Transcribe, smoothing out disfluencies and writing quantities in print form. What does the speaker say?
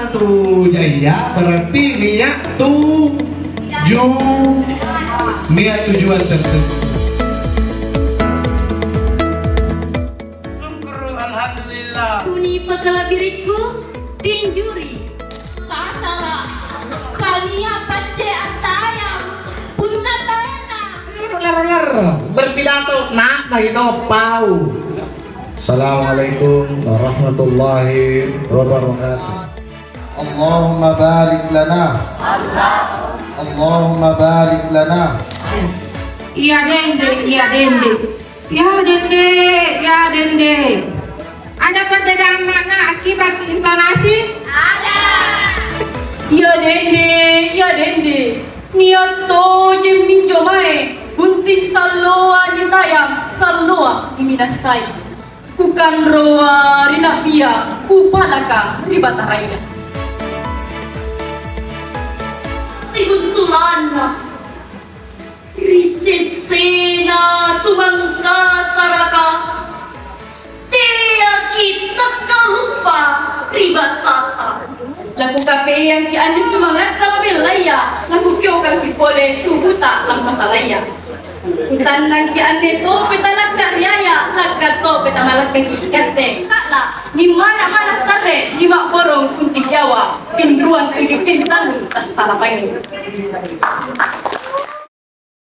tu jaya berarti niat tujuan tertentu. Syukur alhamdulillah. Tuni pagala diriku tinjuri kasala kania pace atayam punna taena Ler berpidato nak gitu pau. Assalamualaikum warahmatullahi wabarakatuh. Allahumma barik lana. Allahumma barik lana. Iya dende, iya dende, ya dende, ya dende. Ada perbedaan makna akibat intonasi? ada Iya dende. Niat to jem minjo mae, bunting saloa ditayang, saloa iminasai. Bukan roa rina pia, kupalaka ribataraya. sibuntulan risesena tumangka saraka tia kita kalupa ribasata Lagu kafe yang ki ane semangat lang belaya, lagu kyo kang kipole tubuta lang masalaya. Tanang ki ane to petalag karyaya, lagat to petamalag kikate. Sala, ni mana sare, ni mak borong kunti Jawa, pindruan tujuh pintan tas salapay.